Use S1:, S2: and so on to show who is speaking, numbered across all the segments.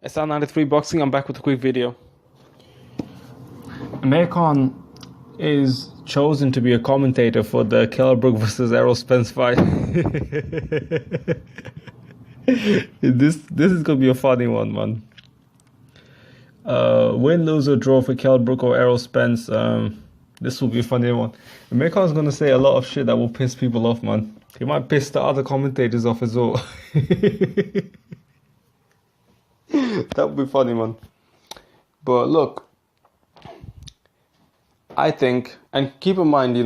S1: SR93 Boxing, I'm back with a quick video. Amir is chosen to be a commentator for the Brook versus Spence fight. This is gonna be a funny one, man. Win, lose, or draw for Brook or Spence. This will be a funny one. Amir is gonna say a lot of shit that will piss people off, man. He might piss the other commentators off as well. That would be funny, man. But look, I think, and keep in mind, they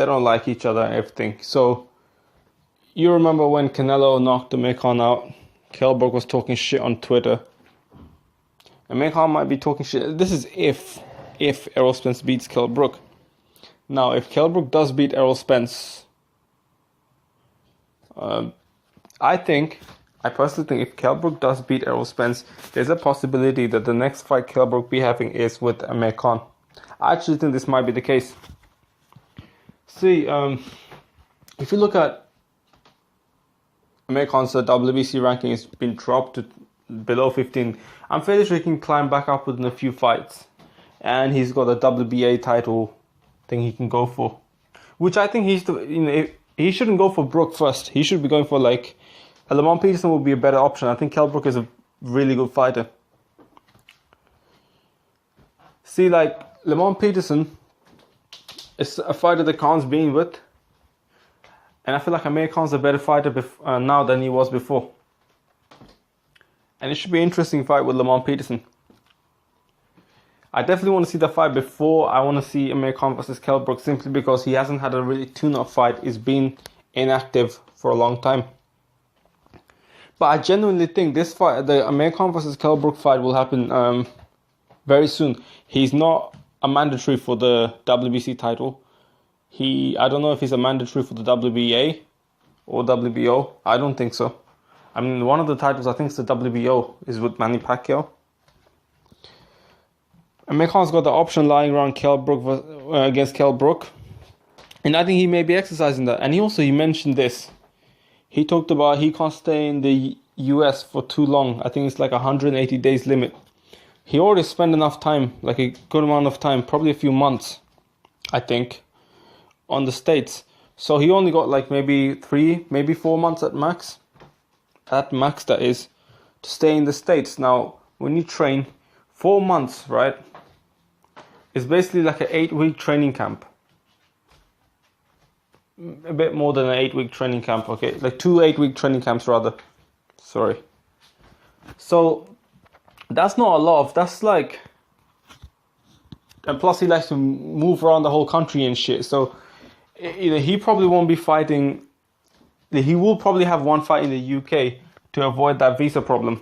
S1: don't like each other and everything. So, you remember when Canelo knocked Amir out? Brook was talking shit on Twitter. Amir might be talking shit. This is if Errol Spence beats Brook. Now, if Brook does beat Errol Spence, I personally think if Brook does beat Errol Spence, there's a possibility that the next fight Brook be having is with Amir Khan. I actually think this might be the case. See, if you look at Amir Khan's WBC ranking, has been dropped to below 15. I'm fairly sure he can climb back up within a few fights. And he's got a WBA title thing he can go for. Which I think he shouldn't go for Brook first. He should be going for Lamont Peterson would be a better option. I think Brook is a really good fighter. See, Lamont Peterson is a fighter that Khan's been with. And I feel like Amir Khan's a better fighter now than he was before. And it should be an interesting fight with Lamont Peterson. I definitely want to see the fight before I want to see Amir Khan versus Brook, simply because he hasn't had a really tune-up fight. He's been inactive for a long time. But I genuinely think this fight, the Amir Khan versus Brook fight, will happen very soon. He's not a mandatory for the WBC title. I don't know if he's a mandatory for the WBA or WBO. I don't think so. I mean, one of the titles, I think it's the WBO, is with Manny Pacquiao. Amir Khan's got the option lying around Brook against Brook. And I think he may be exercising that. And he mentioned this. He talked about he can't stay in the US for too long. I think it's 180 days limit. He already spent enough time, a good amount of time, probably a few months, I think, on the States. So he only got maybe 3, maybe 4 months at max. At max, that is, to stay in the States. Now, when you train, 4 months, right? It's basically like an 8-week training camp. A bit more than an 8-week training camp, okay? 2 8-week training camps, rather. Sorry. So, that's not a lot. That's and plus he likes to move around the whole country and shit. So, he probably won't be fighting. He will probably have one fight in the UK to avoid that visa problem.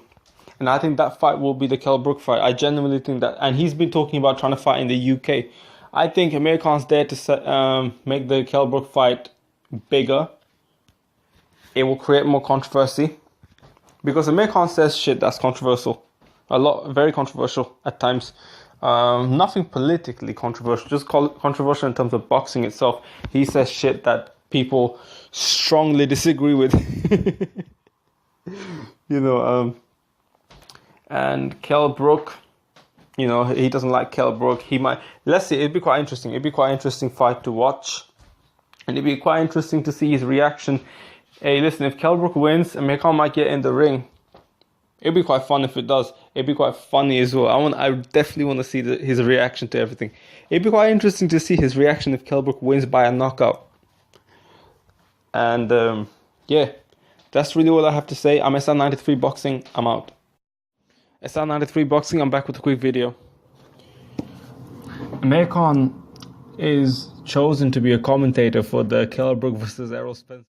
S1: And I think that fight will be the Brook fight. I genuinely think that. And he's been talking about trying to fight in the UK. I think Amir Khan's there to make the Brook fight bigger. It will create more controversy. Because Amir Khan says shit that's controversial. Very controversial at times. Nothing politically controversial, just controversial in terms of boxing itself. He says shit that people strongly disagree with. And Brook, he doesn't like Brook. He might, let's see, it'd be quite interesting. It'd be quite an interesting fight to watch. And it'd be quite interesting to see his reaction. Hey, listen, if Brook wins, Amir Khan might get in the ring. It'd be quite fun if it does. It'd be quite funny as well. I definitely want to see his reaction to everything. It'd be quite interesting to see his reaction if Brook wins by a knockout. And yeah, that's really all I have to say. I'm SR93 Boxing. I'm out. SR93 Boxing. I'm back with a quick video. Amir is chosen to be a commentator for the Brook versus Spence.